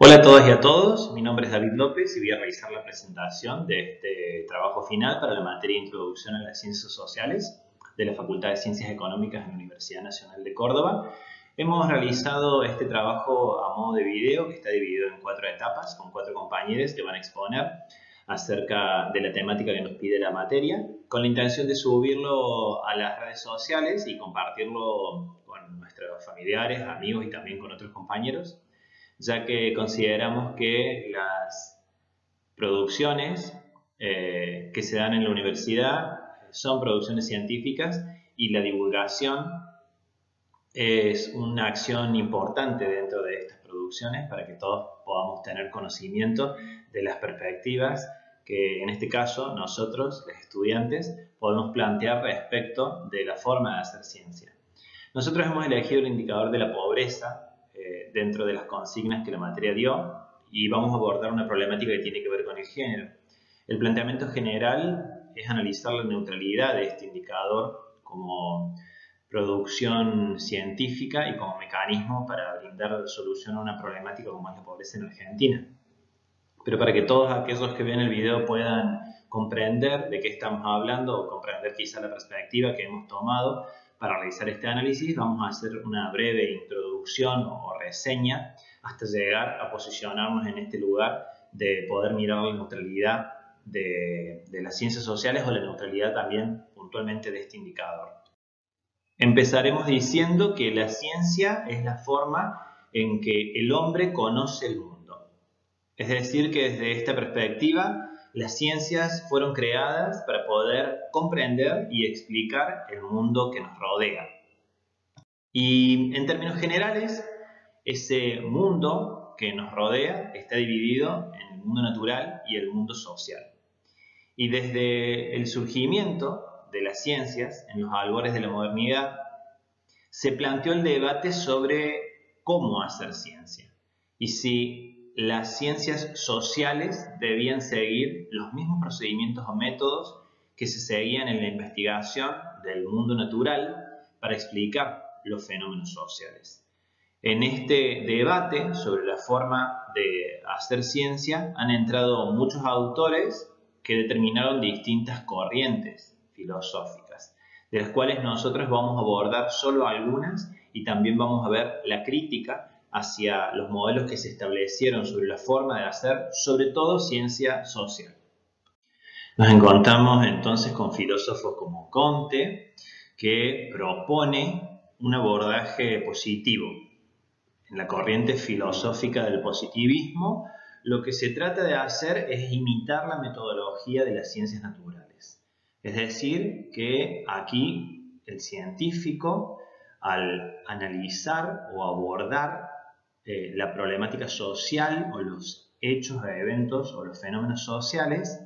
Hola a todas y a todos, mi nombre es David López y voy a realizar la presentación de este trabajo final para la materia de Introducción a las Ciencias Sociales de la Facultad de Ciencias Económicas de la Universidad Nacional de Córdoba. Hemos realizado este trabajo a modo de video que está dividido en 4 etapas con 4 compañeros que van a exponer acerca de la temática que nos pide la materia, con la intención de subirlo a las redes sociales y compartirlo con nuestros familiares, amigos y también con otros compañeros, ya que consideramos que las producciones que se dan en la universidad son producciones científicas y la divulgación es una acción importante dentro de estas producciones para que todos podamos tener conocimiento de las perspectivas que en este caso nosotros, los estudiantes, podemos plantear respecto de la forma de hacer ciencia. Nosotros hemos elegido el indicador de la pobreza dentro de las consignas que la materia dio y vamos a abordar una problemática que tiene que ver con el género. El planteamiento general es analizar la neutralidad de este indicador como producción científica y como mecanismo para brindar solución a una problemática como es la pobreza en Argentina. Pero para que todos aquellos que ven el video puedan comprender de qué estamos hablando o comprender quizá la perspectiva que hemos tomado para realizar este análisis, vamos a hacer una breve introducción o reseña hasta llegar a posicionarnos en este lugar de poder mirar la neutralidad de las ciencias sociales o la neutralidad también puntualmente de este indicador. Empezaremos diciendo que la ciencia es la forma en que el hombre conoce el mundo. Es decir, que desde esta perspectiva, las ciencias fueron creadas para poder comprender y explicar el mundo que nos rodea. Y en términos generales, ese mundo que nos rodea está dividido en el mundo natural y el mundo social. Y desde el surgimiento de las ciencias, en los albores de la modernidad, se planteó el debate sobre cómo hacer ciencia y si las ciencias sociales debían seguir los mismos procedimientos o métodos que se seguían en la investigación del mundo natural para explicar los fenómenos sociales. En este debate sobre la forma de hacer ciencia han entrado muchos autores que determinaron distintas corrientes filosóficas, de las cuales nosotros vamos a abordar solo algunas y también vamos a ver la crítica hacia los modelos que se establecieron sobre la forma de hacer, sobre todo ciencia social. Nos encontramos entonces con filósofos como Comte, que propone un abordaje positivo. En la corriente filosófica del positivismo, lo que se trata de hacer es imitar la metodología de las ciencias naturales. Es decir, que aquí el científico, al analizar o abordar la problemática social o los hechos, eventos o los fenómenos sociales,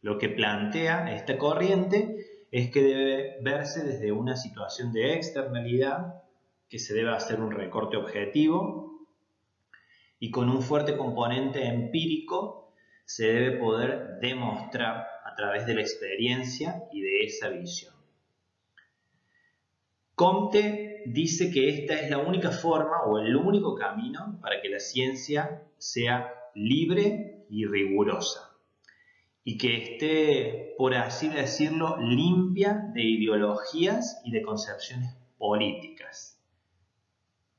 lo que plantea esta corriente es que debe verse desde una situación de externalidad, que se debe hacer un recorte objetivo y con un fuerte componente empírico se debe poder demostrar a través de la experiencia y de esa visión. Comte dice que esta es la única forma o el único camino para que la ciencia sea libre y rigurosa y que esté, por así decirlo, limpia de ideologías y de concepciones políticas.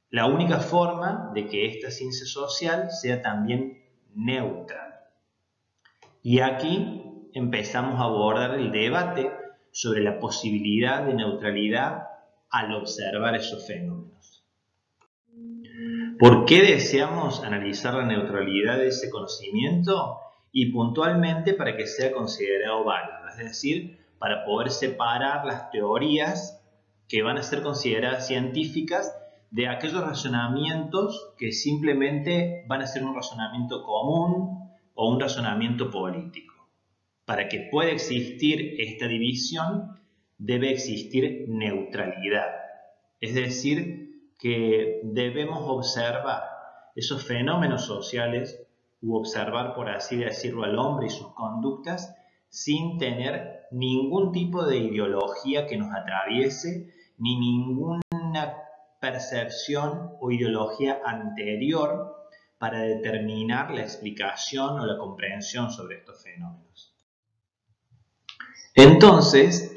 La única forma de que esta ciencia social sea también neutra. Y aquí empezamos a abordar el debate sobre la posibilidad de neutralidad al observar esos fenómenos. ¿Por qué deseamos analizar la neutralidad de ese conocimiento? Y puntualmente para que sea considerado válido, es decir, para poder separar las teorías que van a ser consideradas científicas de aquellos razonamientos que simplemente van a ser un razonamiento común o un razonamiento político. Para que pueda existir esta división, debe existir neutralidad. Es decir, que debemos observar esos fenómenos sociales u observar, por así decirlo, al hombre y sus conductas sin tener ningún tipo de ideología que nos atraviese, ni ninguna percepción o ideología anterior para determinar la explicación o la comprensión sobre estos fenómenos. Entonces,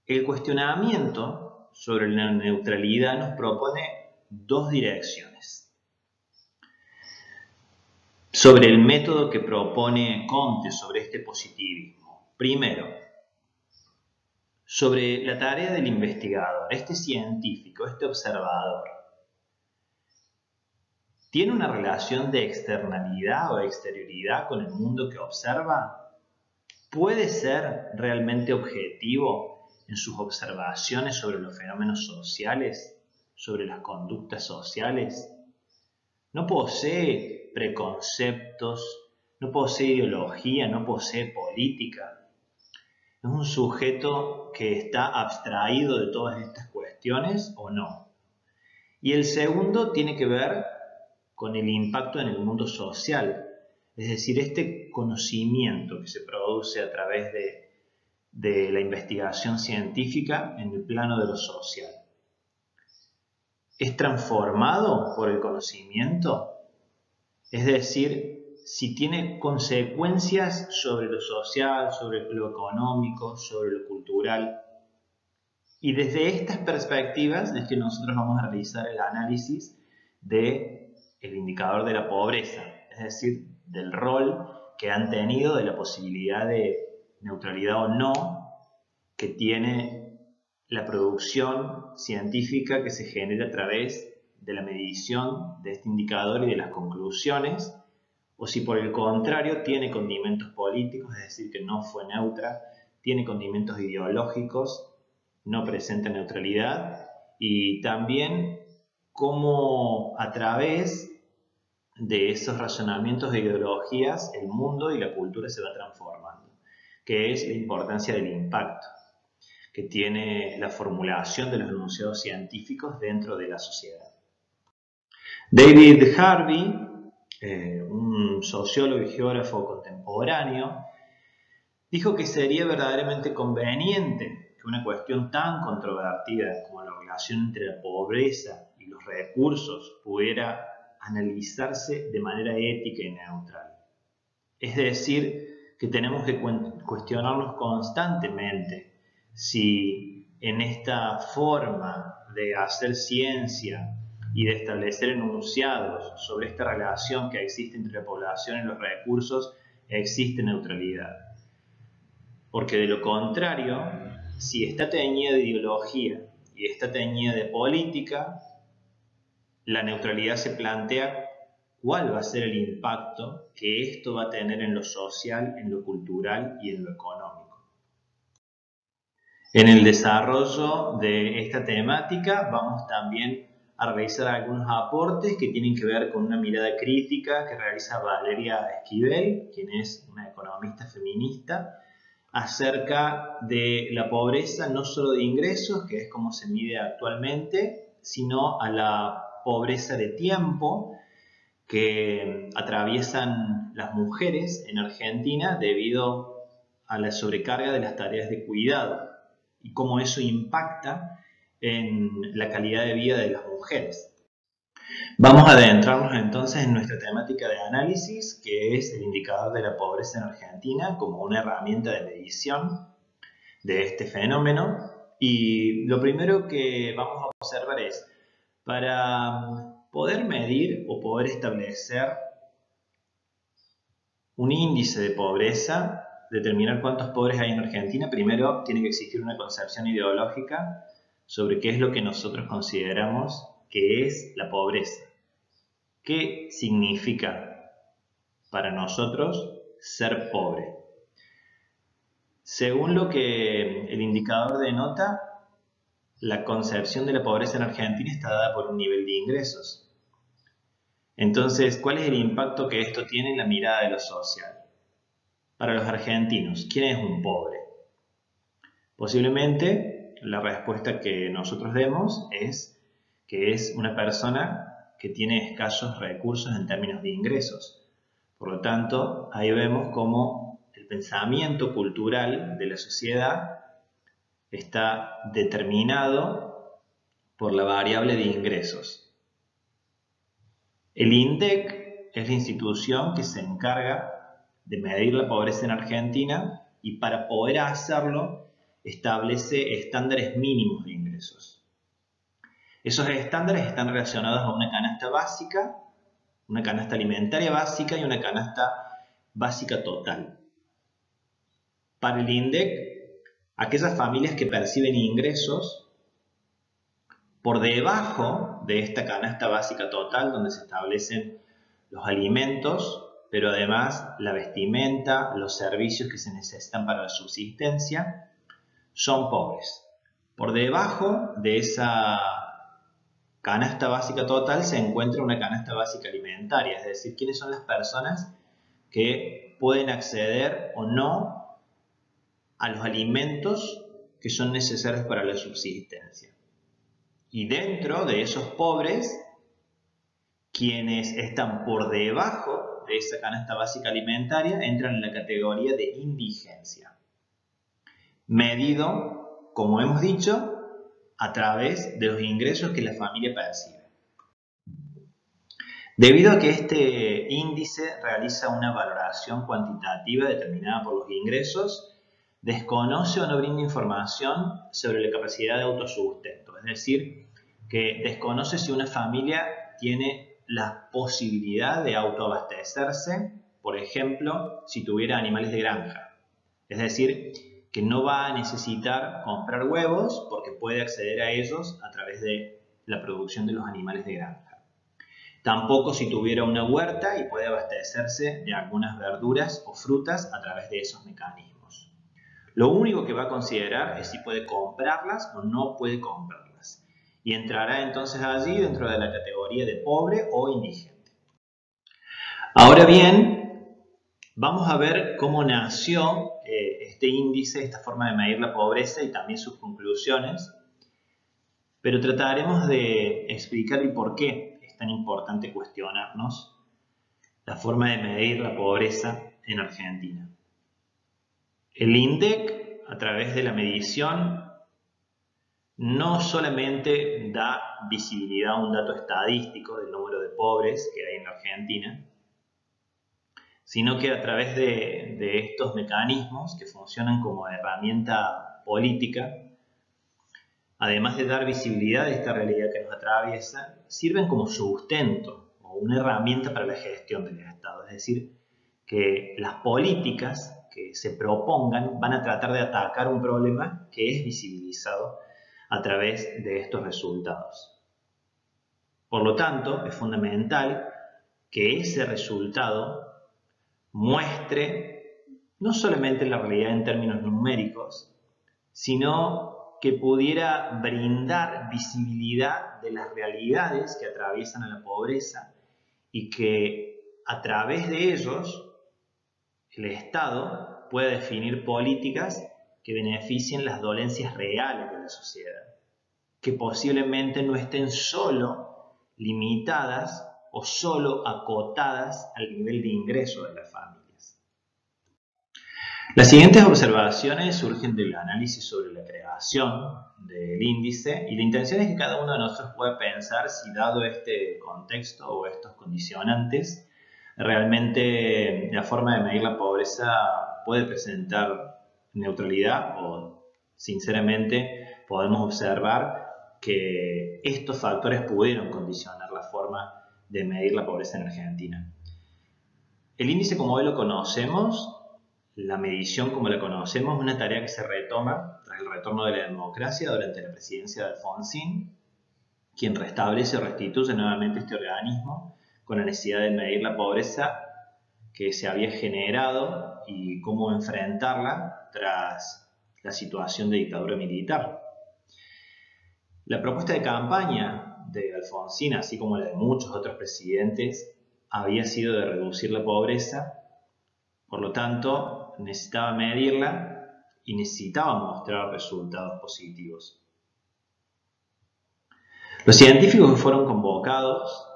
el cuestionamiento sobre la neutralidad nos propone dos direcciones. Sobre el método que propone Comte sobre este positivismo. Primero, sobre la tarea del investigador, este científico, este observador. ¿Tiene una relación de externalidad o exterioridad con el mundo que observa? ¿Puede ser realmente objetivo en sus observaciones sobre los fenómenos sociales, sobre las conductas sociales? ¿No posee preconceptos, no posee ideología, no posee política? ¿Es un sujeto que está abstraído de todas estas cuestiones o no? Y el segundo tiene que ver con el impacto en el mundo social, es decir, este conocimiento que se produce a través de la investigación científica en el plano de lo social. ¿Es transformado por el conocimiento? Es decir, si tiene consecuencias sobre lo social, sobre lo económico, sobre lo cultural. Y desde estas perspectivas es que nosotros vamos a realizar el análisis del indicador de la pobreza, es decir, del rol que han tenido, de la posibilidad de neutralidad o no que tiene la producción científica que se genera a través de la medición de este indicador y de las conclusiones, o si por el contrario tiene condimentos políticos, es decir, que no fue neutra, tiene condimentos ideológicos, no presenta neutralidad, y también cómo a través de esos razonamientos de ideologías el mundo y la cultura se va transformando, que es la importancia del impacto que tiene la formulación de los enunciados científicos dentro de la sociedad. David Harvey, un sociólogo y geógrafo contemporáneo, dijo que sería verdaderamente conveniente que una cuestión tan controvertida como la relación entre la pobreza y los recursos pudiera analizarse de manera ética y neutral. Es decir, que tenemos que cuestionarnos constantemente si en esta forma de hacer ciencia y de establecer enunciados sobre esta relación que existe entre la población y los recursos, existe neutralidad. Porque de lo contrario, si está teñida de ideología y está teñida de política, la neutralidad se plantea cuál va a ser el impacto que esto va a tener en lo social, en lo cultural y en lo económico. En el desarrollo de esta temática vamos también a realizar algunos aportes que tienen que ver con una mirada crítica que realiza Valeria Esquivel, quien es una economista feminista, acerca de la pobreza no solo de ingresos, que es como se mide actualmente, sino a la pobreza de tiempo que atraviesan las mujeres en Argentina debido a la sobrecarga de las tareas de cuidado y cómo eso impacta en la calidad de vida de las mujeres. Vamos a adentrarnos entonces en nuestra temática de análisis, que es el indicador de la pobreza en Argentina como una herramienta de medición de este fenómeno. Y lo primero que vamos a observar es, para poder medir o poder establecer un índice de pobreza, determinar cuántos pobres hay en Argentina, primero tiene que existir una concepción ideológica sobre qué es lo que nosotros consideramos que es la pobreza. ¿Qué significa para nosotros ser pobre? Según lo que el indicador denota, la concepción de la pobreza en Argentina está dada por un nivel de ingresos. Entonces, ¿cuál es el impacto que esto tiene en la mirada de lo social? Para los argentinos, ¿quién es un pobre? Posiblemente la respuesta que nosotros demos es que es una persona que tiene escasos recursos en términos de ingresos. Por lo tanto, ahí vemos cómo el pensamiento cultural de la sociedad está determinado por la variable de ingresos. El INDEC es la institución que se encarga de medir la pobreza en Argentina y para poder hacerlo establece estándares mínimos de ingresos. Esos estándares están relacionados a una canasta básica, una canasta alimentaria básica y una canasta básica total. Para el INDEC, aquellas familias que perciben ingresos por debajo de esta canasta básica total, donde se establecen los alimentos, pero además la vestimenta, los servicios que se necesitan para la subsistencia, son pobres. Por debajo de esa canasta básica total se encuentra una canasta básica alimentaria, es decir, quiénes son las personas que pueden acceder o no a los alimentos que son necesarios para la subsistencia. Y dentro de esos pobres, quienes están por debajo de esa canasta básica alimentaria entran en la categoría de indigencia, medido, como hemos dicho, a través de los ingresos que la familia percibe. Debido a que este índice realiza una valoración cuantitativa determinada por los ingresos, desconoce o no brinda información sobre la capacidad de autosustento, es decir, que desconoce si una familia tiene la posibilidad de autoabastecerse, por ejemplo, si tuviera animales de granja. Es decir, que no va a necesitar comprar huevos porque puede acceder a ellos a través de la producción de los animales de granja. Tampoco si tuviera una huerta y puede abastecerse de algunas verduras o frutas a través de esos mecanismos. Lo único que va a considerar es si puede comprarlas o no puede comprarlas. Y entrará entonces allí dentro de la categoría de pobre o indigente. Ahora bien, vamos a ver cómo nació este índice, esta forma de medir la pobreza y también sus conclusiones, pero trataremos de explicar el por qué es tan importante cuestionarnos la forma de medir la pobreza en Argentina. El INDEC, a través de la medición, no solamente da visibilidad a un dato estadístico del número de pobres que hay en Argentina, sino que a través de estos mecanismos que funcionan como herramienta política, además de dar visibilidad a esta realidad que nos atraviesa, sirven como sustento o una herramienta para la gestión del Estado. Es decir, que las políticas que se propongan van a tratar de atacar un problema que es visibilizado a través de estos resultados. Por lo tanto, es fundamental que ese resultado muestre no solamente la realidad en términos numéricos, sino que pudiera brindar visibilidad de las realidades que atraviesan a la pobreza y que a través de ellos el Estado pueda definir políticas que beneficien las dolencias reales de la sociedad, que posiblemente no estén solo limitadas o solo acotadas al nivel de ingreso de las familias. Las siguientes observaciones surgen del análisis sobre la creación del índice y la intención es que cada uno de nosotros pueda pensar si, dado este contexto o estos condicionantes, realmente la forma de medir la pobreza puede presentar neutralidad o, sinceramente, podemos observar que estos factores pudieron condicionar la forma de medir la pobreza en Argentina. El índice como hoy lo conocemos, la medición como la conocemos, es una tarea que se retoma tras el retorno de la democracia durante la presidencia de Alfonsín, quien restablece o restituye nuevamente este organismo con la necesidad de medir la pobreza que se había generado y cómo enfrentarla tras la situación de dictadura militar. La propuesta de campaña de Alfonsín, así como la de muchos otros presidentes, había sido de reducir la pobreza, por lo tanto necesitaba medirla y necesitaba mostrar resultados positivos. Los científicos que fueron convocados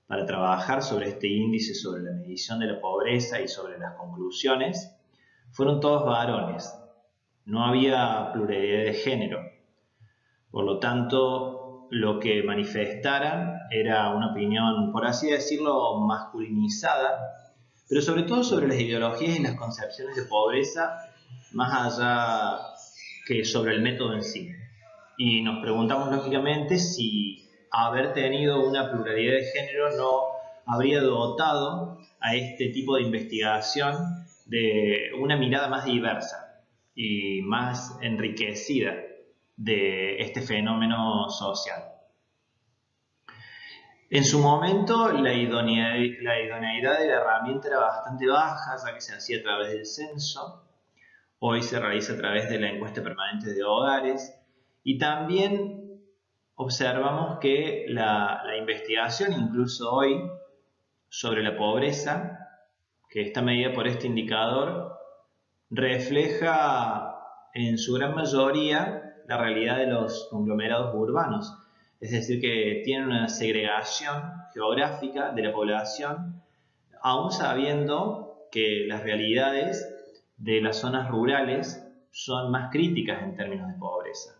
para trabajar sobre este índice, sobre la medición de la pobreza y sobre las conclusiones, fueron todos varones. No había pluralidad de género. Por lo tanto, lo que manifestaran era una opinión, por así decirlo, masculinizada, pero sobre todo sobre las ideologías y las concepciones de pobreza, más allá que sobre el método en sí. Y nos preguntamos lógicamente si haber tenido una pluralidad de género no habría dotado a este tipo de investigación de una mirada más diversa y más enriquecida de este fenómeno social. En su momento la idoneidad de la herramienta era bastante baja, ya que se hacía a través del censo. Hoy se realiza a través de la encuesta permanente de hogares y también observamos que la investigación, incluso hoy, sobre la pobreza, que está medida por este indicador, refleja en su gran mayoría la realidad de los conglomerados urbanos. Es decir, que tienen una segregación geográfica de la población, aún sabiendo que las realidades de las zonas rurales son más críticas en términos de pobreza.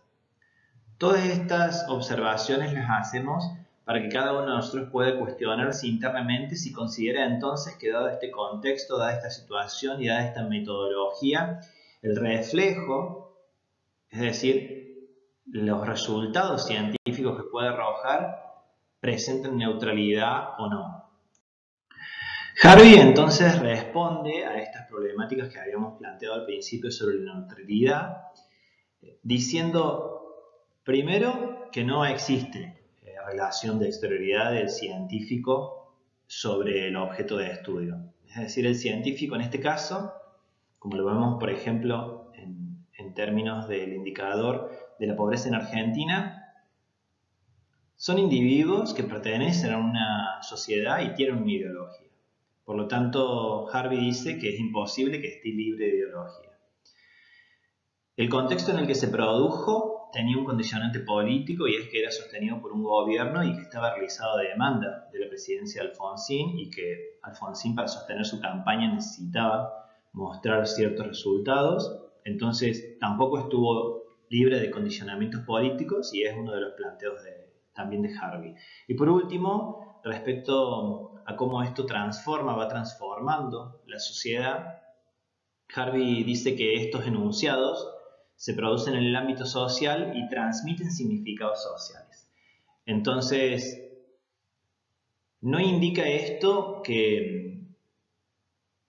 Todas estas observaciones las hacemos para que cada uno de nosotros pueda cuestionarse internamente si considera entonces que dado este contexto, dada esta situación y dada esta metodología, el reflejo, es decir, los resultados científicos que puede arrojar, presentan neutralidad o no. Harvey entonces responde a estas problemáticas que habíamos planteado al principio sobre la neutralidad, diciendo primero que no existe relación de exterioridad del científico sobre el objeto de estudio. Es decir, el científico en este caso, como lo vemos por ejemplo en términos del indicador de la pobreza en Argentina, son individuos que pertenecen a una sociedad y tienen una ideología. Por lo tanto, Harvey dice que es imposible que esté libre de ideología. El contexto en el que se produjo tenía un condicionante político y es que era sostenido por un gobierno y que estaba realizado de demanda de la presidencia de Alfonsín y que Alfonsín para sostener su campaña necesitaba mostrar ciertos resultados. Entonces tampoco estuvo libre de condicionamientos políticos y es uno de los planteos también de Harvey. Y por último, respecto a cómo esto va transformando la sociedad, Harvey dice que estos enunciados se producen en el ámbito social y transmiten significados sociales. Entonces, no indica esto que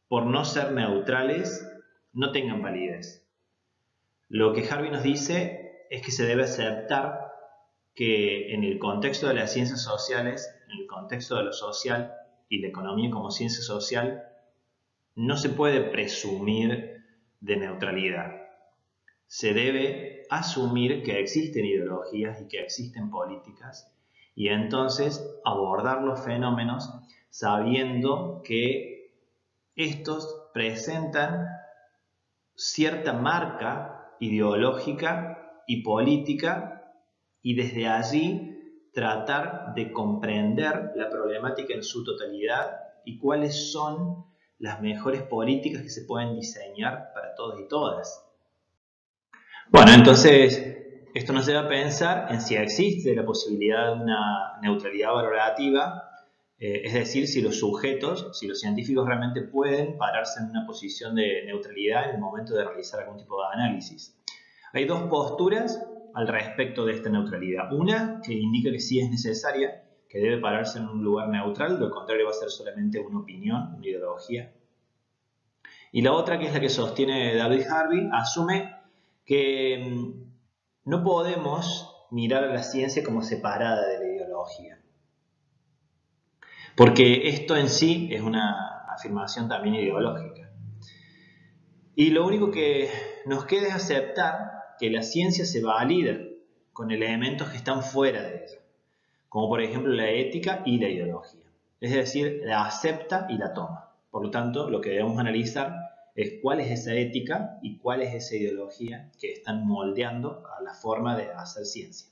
por no ser neutrales no tengan validez. Lo que Harvey nos dice es que se debe aceptar que en el contexto de las ciencias sociales, en el contexto de lo social y la economía como ciencia social, no se puede presumir de neutralidad. Se debe asumir que existen ideologías y que existen políticas y entonces abordar los fenómenos sabiendo que estos presentan cierta marca ideológica y política y desde allí tratar de comprender la problemática en su totalidad y cuáles son las mejores políticas que se pueden diseñar para todos y todas. Bueno, entonces esto nos lleva a pensar en si existe la posibilidad de una neutralidad valorativa, es decir, si los sujetos, si los científicos realmente pueden pararse en una posición de neutralidad en el momento de realizar algún tipo de análisis. Hay dos posturas al respecto de esta neutralidad. Una que indica que sí es necesaria, que debe pararse en un lugar neutral, lo contrario va a ser solamente una opinión, una ideología. Y la otra, que es la que sostiene David Harvey, asume que no podemos mirar a la ciencia como separada de la ideología. Porque esto en sí es una afirmación también ideológica. Y lo único que nos queda es aceptar que la ciencia se valida con elementos que están fuera de ella, como por ejemplo la ética y la ideología. Es decir, la acepta y la toma. Por lo tanto, lo que debemos analizar es cuál es esa ética y cuál es esa ideología que están moldeando a la forma de hacer ciencia.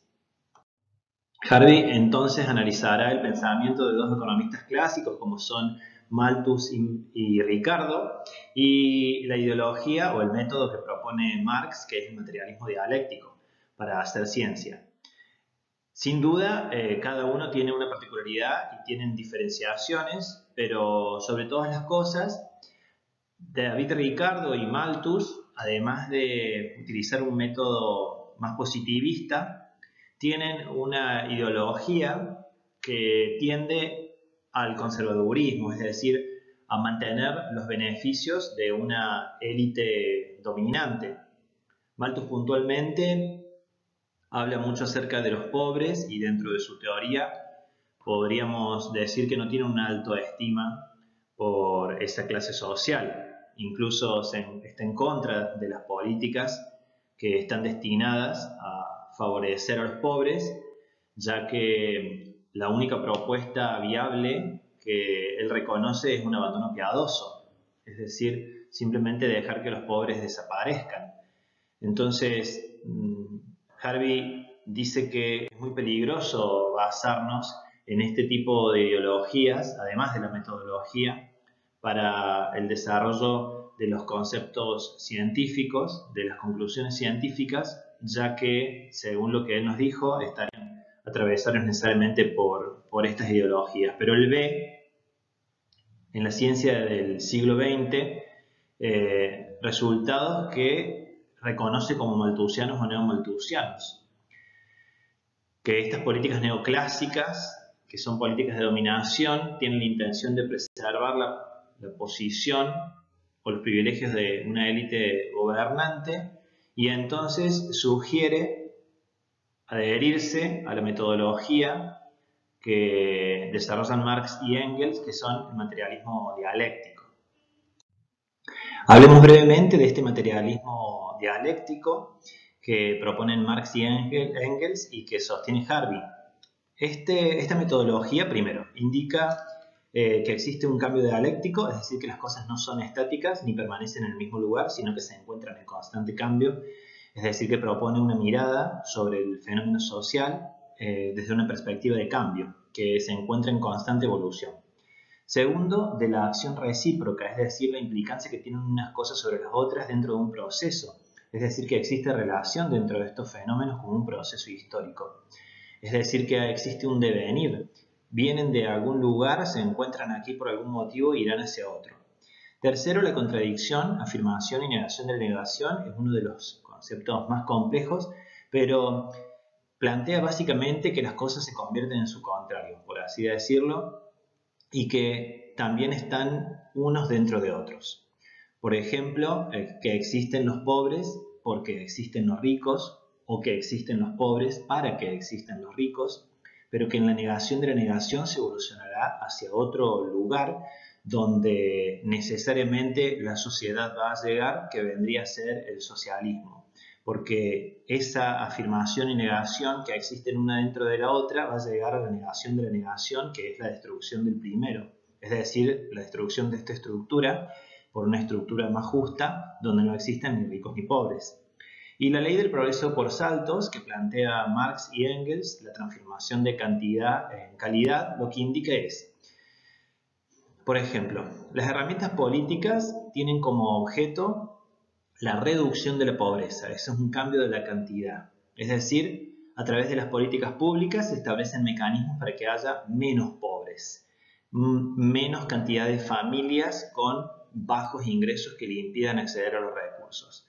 Harvey entonces analizará el pensamiento de dos economistas clásicos como son Malthus y Ricardo y la ideología o el método que propone Marx, que es el materialismo dialéctico para hacer ciencia. Sin duda, cada uno tiene una particularidad y tienen diferenciaciones, pero sobre todas las cosas, David Ricardo y Malthus, además de utilizar un método más positivista, tienen una ideología que tiende al conservadurismo, es decir, a mantener los beneficios de una élite dominante. Malthus puntualmente habla mucho acerca de los pobres y dentro de su teoría podríamos decir que no tiene una alta estima por esa clase social. Incluso está en contra de las políticas que están destinadas a favorecer a los pobres, ya que la única propuesta viable que él reconoce es un abandono piadoso, es decir, simplemente dejar que los pobres desaparezcan. Entonces, Harvey dice que es muy peligroso basarnos en este tipo de ideologías, además de la metodología, para el desarrollo de los conceptos científicos, de las conclusiones científicas, ya que, según lo que él nos dijo, estarían atravesados necesariamente por estas ideologías. Pero él ve en la ciencia del siglo XX resultados que reconoce como malthusianos o neomalthusianos. Que estas políticas neoclásicas, que son políticas de dominación, tienen la intención de preservar la posición o los privilegios de una élite gobernante, y entonces sugiere adherirse a la metodología que desarrollan Marx y Engels, que son el materialismo dialéctico. Hablemos brevemente de este materialismo dialéctico que proponen Marx y Engels y que sostiene Harvey. Esta metodología, primero, indica que existe un cambio dialéctico, es decir, que las cosas no son estáticas ni permanecen en el mismo lugar, sino que se encuentran en constante cambio, es decir, que propone una mirada sobre el fenómeno social desde una perspectiva de cambio, que se encuentra en constante evolución. Segundo, de la acción recíproca, es decir, la implicancia que tienen unas cosas sobre las otras dentro de un proceso, es decir, que existe relación dentro de estos fenómenos como un proceso histórico. Es decir, que existe un devenir. Vienen de algún lugar, se encuentran aquí por algún motivo e irán hacia otro. Tercero, la contradicción, afirmación y negación de la negación es uno de los conceptos más complejos, pero plantea básicamente que las cosas se convierten en su contrario, por así decirlo, y que también están unos dentro de otros. Por ejemplo, que existen los pobres porque existen los ricos, o que existen los pobres para que existan los ricos, pero que en la negación de la negación se evolucionará hacia otro lugar donde necesariamente la sociedad va a llegar, que vendría a ser el socialismo. Porque esa afirmación y negación que existen una dentro de la otra va a llegar a la negación de la negación, que es la destrucción del primero. Es decir, la destrucción de esta estructura por una estructura más justa, donde no existan ni ricos ni pobres. Y la ley del progreso por saltos, que plantea Marx y Engels, la transformación de cantidad en calidad, lo que indica es, por ejemplo, las herramientas políticas tienen como objeto la reducción de la pobreza. Eso es un cambio de la cantidad. Es decir, a través de las políticas públicas se establecen mecanismos para que haya menos pobres, menos cantidad de familias con bajos ingresos que le impidan acceder a los recursos.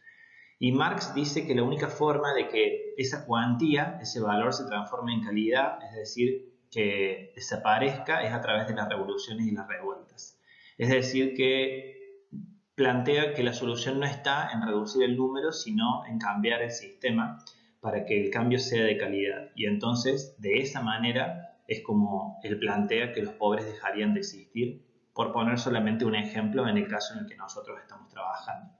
Y Marx dice que la única forma de que esa cuantía, ese valor se transforme en calidad, es decir, que desaparezca, es a través de las revoluciones y las revueltas. Es decir, que plantea que la solución no está en reducir el número, sino en cambiar el sistema para que el cambio sea de calidad. Y entonces, de esa manera, es como él plantea que los pobres dejarían de existir, por poner solamente un ejemplo en el caso en el que nosotros estamos trabajando.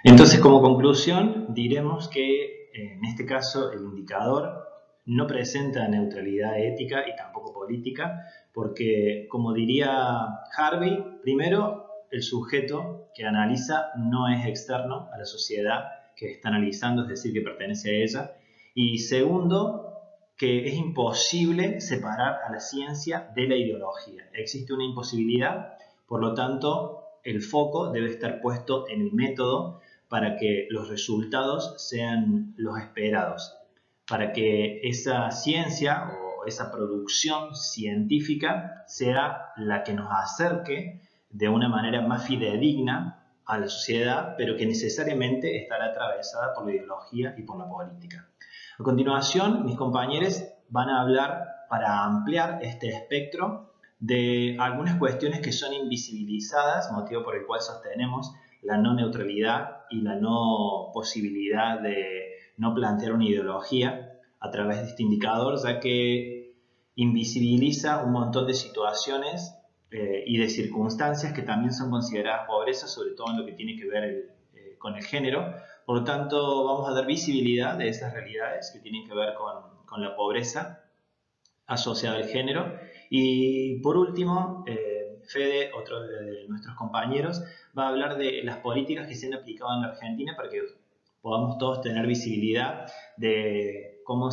Entonces, como conclusión, diremos que en este caso el indicador no presenta neutralidad ética y tampoco política, porque, como diría Harvey, primero, el sujeto que analiza no es externo a la sociedad que está analizando, es decir, que pertenece a ella, y segundo, que es imposible separar a la ciencia de la ideología. Existe una imposibilidad, por lo tanto, el foco debe estar puesto en el método para que los resultados sean los esperados. para que esa ciencia o esa producción científica sea la que nos acerque de una manera más fidedigna a la sociedad, pero que necesariamente estará atravesada por la ideología y por la política. A continuación, mis compañeros van a hablar para ampliar este espectro de algunas cuestiones que son invisibilizadas, motivo por el cual sostenemos la no neutralidad y la no posibilidad de no plantear una ideología a través de este indicador, ya que invisibiliza un montón de situaciones y de circunstancias que también son consideradas pobreza, sobre todo en lo que tiene que ver con el género. Por lo tanto, vamos a dar visibilidad de esas realidades que tienen que ver con la pobreza asociada al género. Y por último, Fede, otro de nuestros compañeros, va a hablar de las políticas que se han aplicado en la Argentina para que podamos todos tener visibilidad de cómo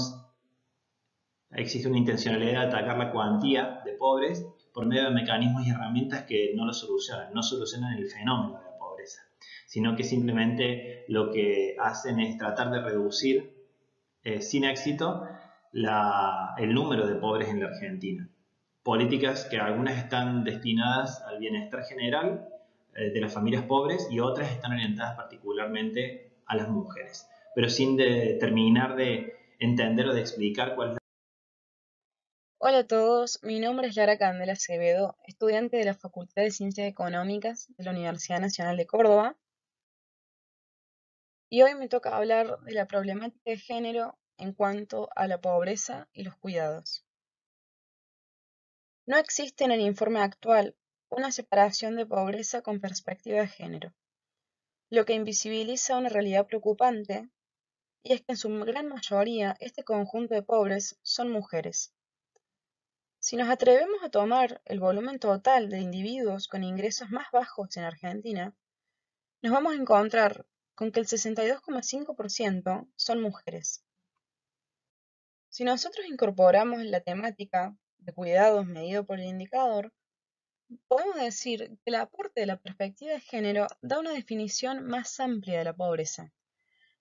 existe una intencionalidad de atacar la cuantía de pobres por medio de mecanismos y herramientas que no lo solucionan, no solucionan el fenómeno de la pobreza, sino que simplemente lo que hacen es tratar de reducir sin éxito el número de pobres en la Argentina. Políticas que algunas están destinadas al bienestar general de las familias pobres y otras están orientadas particularmente a las mujeres, pero sin terminar de entender o de explicar cuál es. Hola a todos, mi nombre es Lara Candela Acevedo, estudiante de la Facultad de Ciencias Económicas de la Universidad Nacional de Córdoba, y hoy me toca hablar de la problemática de género en cuanto a la pobreza y los cuidados. No existe en el informe actual una separación de pobreza con perspectiva de género, lo que invisibiliza una realidad preocupante, y es que en su gran mayoría este conjunto de pobres son mujeres. Si nos atrevemos a tomar el volumen total de individuos con ingresos más bajos en Argentina, nos vamos a encontrar con que el 62,5% son mujeres. Si nosotros incorporamos la temática de cuidados medido por el indicador, podemos decir que el aporte de la perspectiva de género da una definición más amplia de la pobreza.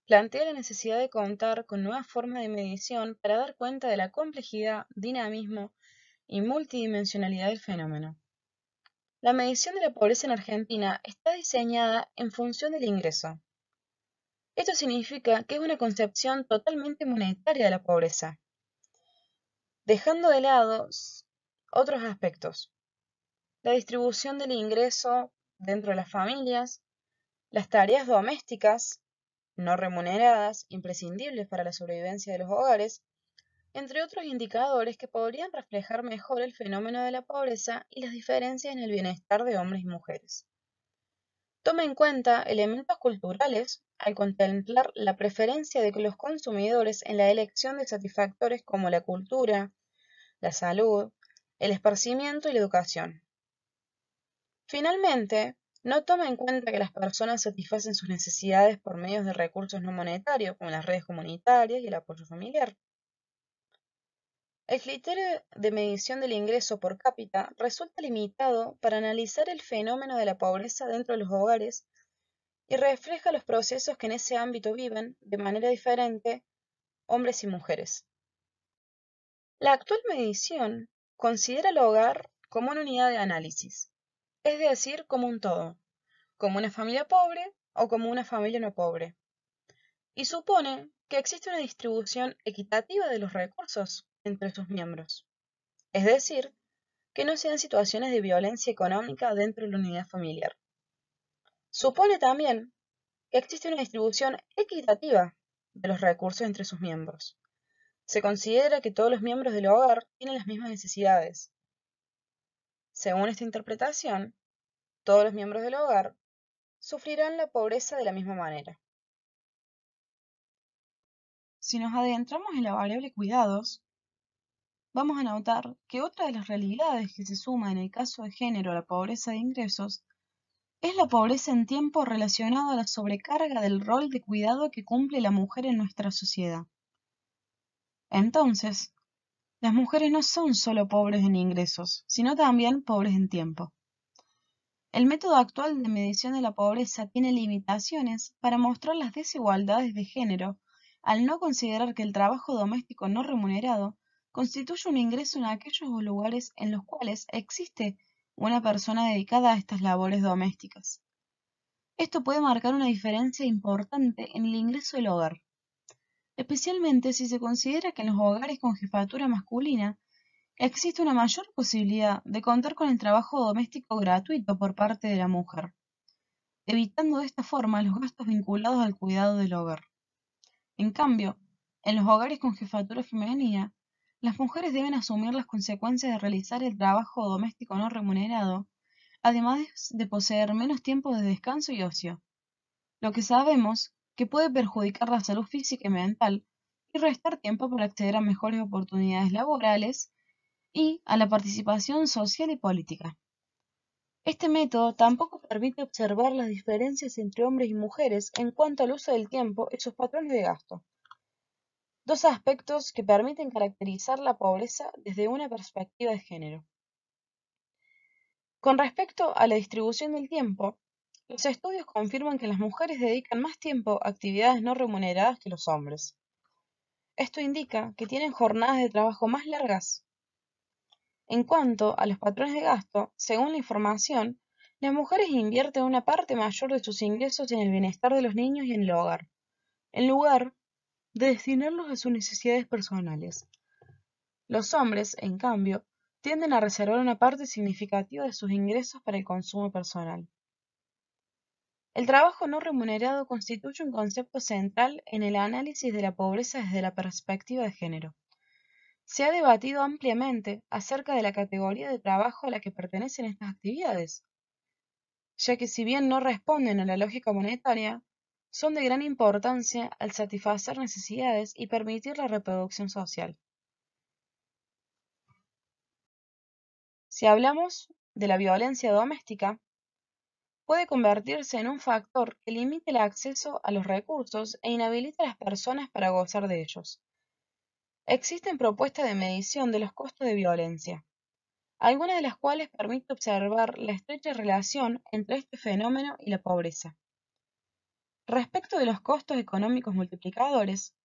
Plantea la necesidad de contar con nuevas formas de medición para dar cuenta de la complejidad, dinamismo y multidimensionalidad del fenómeno. La medición de la pobreza en Argentina está diseñada en función del ingreso. Esto significa que es una concepción totalmente monetaria de la pobreza, dejando de lado otros aspectos: la distribución del ingreso dentro de las familias, las tareas domésticas no remuneradas, imprescindibles para la sobrevivencia de los hogares, entre otros indicadores que podrían reflejar mejor el fenómeno de la pobreza y las diferencias en el bienestar de hombres y mujeres. Toma en cuenta elementos culturales al contemplar la preferencia de los consumidores en la elección de satisfactores como la cultura, la salud, el esparcimiento y la educación. Finalmente, no toma en cuenta que las personas satisfacen sus necesidades por medios de recursos no monetarios, como las redes comunitarias y el apoyo familiar. El criterio de medición del ingreso por cápita resulta limitado para analizar el fenómeno de la pobreza dentro de los hogares y refleja los procesos que en ese ámbito viven de manera diferente hombres y mujeres. La actual medición considera el hogar como una unidad de análisis, es decir, como un todo, como una familia pobre o como una familia no pobre, y supone que existe una distribución equitativa de los recursos entre sus miembros, es decir, que no sean situaciones de violencia económica dentro de la unidad familiar. Supone también que existe una distribución equitativa de los recursos entre sus miembros. Se considera que todos los miembros del hogar tienen las mismas necesidades. Según esta interpretación, todos los miembros del hogar sufrirán la pobreza de la misma manera. Si nos adentramos en la variable cuidados, vamos a notar que otra de las realidades que se suma en el caso de género a la pobreza de ingresos es la pobreza en tiempo relacionada a la sobrecarga del rol de cuidado que cumple la mujer en nuestra sociedad. Entonces, las mujeres no son solo pobres en ingresos, sino también pobres en tiempo. El método actual de medición de la pobreza tiene limitaciones para mostrar las desigualdades de género al no considerar que el trabajo doméstico no remunerado constituye un ingreso en aquellos lugares en los cuales existe una persona dedicada a estas labores domésticas. Esto puede marcar una diferencia importante en el ingreso del hogar, especialmente si se considera que en los hogares con jefatura masculina existe una mayor posibilidad de contar con el trabajo doméstico gratuito por parte de la mujer, evitando de esta forma los gastos vinculados al cuidado del hogar. En cambio, en los hogares con jefatura femenina, las mujeres deben asumir las consecuencias de realizar el trabajo doméstico no remunerado, además de poseer menos tiempo de descanso y ocio, lo que sabemos que puede perjudicar la salud física y mental y restar tiempo para acceder a mejores oportunidades laborales y a la participación social y política. Este método tampoco permite observar las diferencias entre hombres y mujeres en cuanto al uso del tiempo y sus patrones de gasto, dos aspectos que permiten caracterizar la pobreza desde una perspectiva de género. Con respecto a la distribución del tiempo, los estudios confirman que las mujeres dedican más tiempo a actividades no remuneradas que los hombres. Esto indica que tienen jornadas de trabajo más largas. En cuanto a los patrones de gasto, según la información, las mujeres invierten una parte mayor de sus ingresos en el bienestar de los niños y en el hogar, en lugar de destinarlos a sus necesidades personales. Los hombres, en cambio, tienden a reservar una parte significativa de sus ingresos para el consumo personal. El trabajo no remunerado constituye un concepto central en el análisis de la pobreza desde la perspectiva de género. Se ha debatido ampliamente acerca de la categoría de trabajo a la que pertenecen estas actividades, ya que si bien no responden a la lógica monetaria, son de gran importancia al satisfacer necesidades y permitir la reproducción social. Si hablamos de la violencia doméstica, puede convertirse en un factor que limite el acceso a los recursos e inhabilite a las personas para gozar de ellos. Existen propuestas de medición de los costos de violencia, algunas de las cuales permiten observar la estrecha relación entre este fenómeno y la pobreza. Respecto de los costos económicos multiplicadores,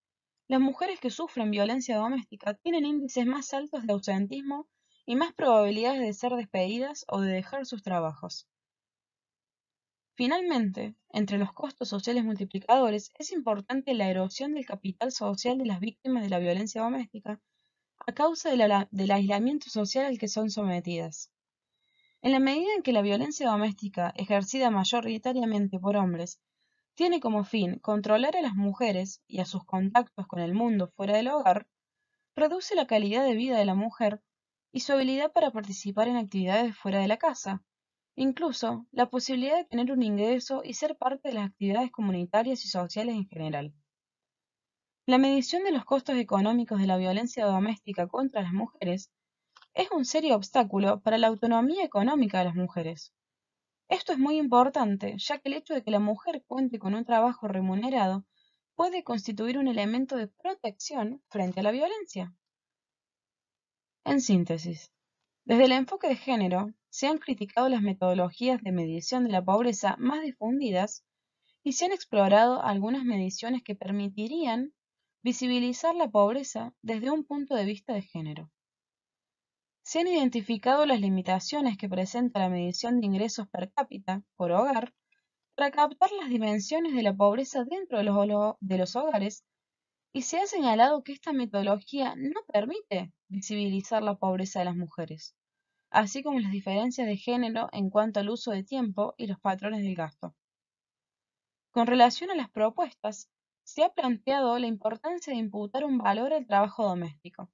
las mujeres que sufren violencia doméstica tienen índices más altos de ausentismo y más probabilidades de ser despedidas o de dejar sus trabajos. Finalmente, entre los costos sociales multiplicadores es importante la erosión del capital social de las víctimas de la violencia doméstica a causa del aislamiento social al que son sometidas. En la medida en que la violencia doméstica, ejercida mayoritariamente por hombres, tiene como fin controlar a las mujeres y a sus contactos con el mundo fuera del hogar, reduce la calidad de vida de la mujer y su habilidad para participar en actividades fuera de la casa, incluso la posibilidad de tener un ingreso y ser parte de las actividades comunitarias y sociales en general. La medición de los costos económicos de la violencia doméstica contra las mujeres es un serio obstáculo para la autonomía económica de las mujeres. Esto es muy importante, ya que el hecho de que la mujer cuente con un trabajo remunerado puede constituir un elemento de protección frente a la violencia. En síntesis, desde el enfoque de género, se han criticado las metodologías de medición de la pobreza más difundidas y se han explorado algunas mediciones que permitirían visibilizar la pobreza desde un punto de vista de género. Se han identificado las limitaciones que presenta la medición de ingresos per cápita por hogar para captar las dimensiones de la pobreza dentro de los hogares y se ha señalado que esta metodología no permite visibilizar la pobreza de las mujeres, así como las diferencias de género en cuanto al uso de tiempo y los patrones del gasto. Con relación a las propuestas, se ha planteado la importancia de imputar un valor al trabajo doméstico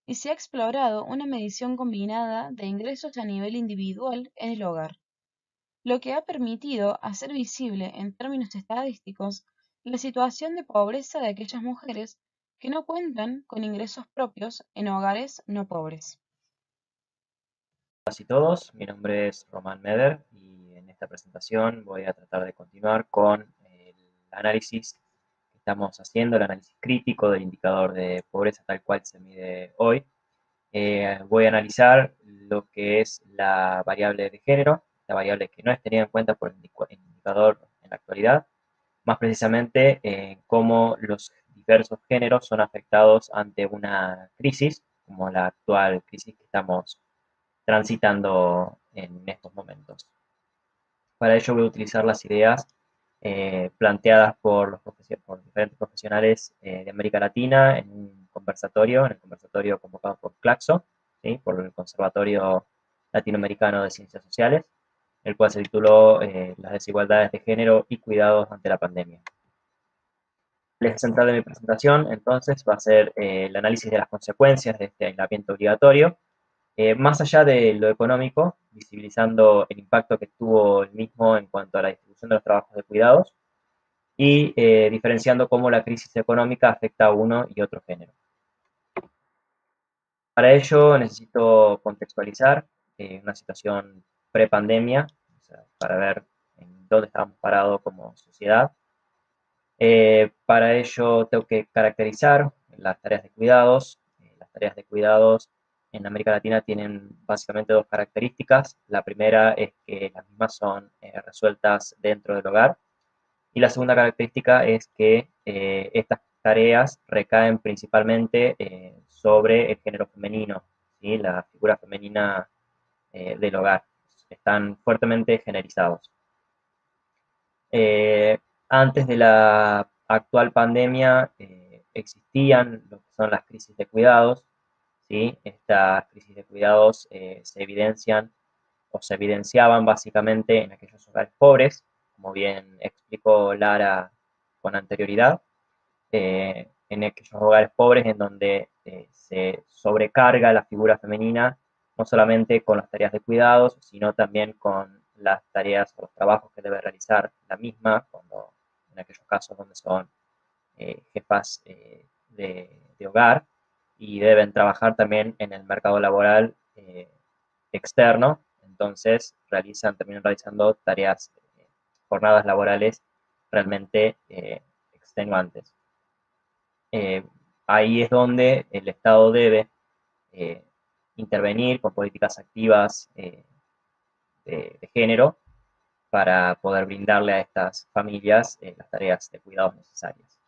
y se ha explorado una medición combinada de ingresos a nivel individual en el hogar, lo que ha permitido hacer visible en términos estadísticos la situación de pobreza de aquellas mujeres que no cuentan con ingresos propios en hogares no pobres. Hola a todos, mi nombre es Román Meder y en esta presentación voy a tratar de continuar con el análisis que estamos haciendo, el análisis crítico del indicador de pobreza tal cual se mide hoy. Voy a analizar lo que es la variable de género, la variable que no es tenida en cuenta por el indicador en la actualidad, más precisamente cómo los diversos géneros son afectados ante una crisis, como la actual crisis que estamos transitando en estos momentos. Para ello voy a utilizar las ideas planteadas por diferentes profesionales de América Latina en el conversatorio convocado por Claxo, ¿sí? Por el Conservatorio Latinoamericano de Ciencias Sociales, el cual se tituló Las desigualdades de género y cuidados ante la pandemia. El eje central de mi presentación, entonces, va a ser el análisis de las consecuencias de este aislamiento obligatorio, más allá de lo económico, visibilizando el impacto que tuvo el mismo en cuanto a la distribución de los trabajos de cuidados y diferenciando cómo la crisis económica afecta a uno y otro género. Para ello necesito contextualizar una situación pre-pandemia, o sea, para ver en dónde estábamos parados como sociedad. Para ello tengo que caracterizar las tareas de cuidados. Las tareas de cuidados en América Latina tienen básicamente dos características. La primera es que las mismas son resueltas dentro del hogar. Y la segunda característica es que estas tareas recaen principalmente sobre el género femenino, ¿sí? La figura femenina del hogar. Están fuertemente generizados. Antes de la actual pandemia existían lo que son las crisis de cuidados, ¿sí? Estas crisis de cuidados se evidencian o se evidenciaban básicamente en aquellos hogares pobres, como bien explicó Lara con anterioridad, en aquellos hogares pobres en donde se sobrecarga la figura femenina, no solamente con las tareas de cuidados, sino también con las tareas o los trabajos que debe realizar la misma, cuando, en aquellos casos donde son jefas de hogar y deben trabajar también en el mercado laboral externo, entonces terminan realizando tareas, jornadas laborales realmente extenuantes. Ahí es donde el Estado debe eh, intervenir con políticas activas de género para poder brindarle a estas familias las tareas de cuidados necesarias.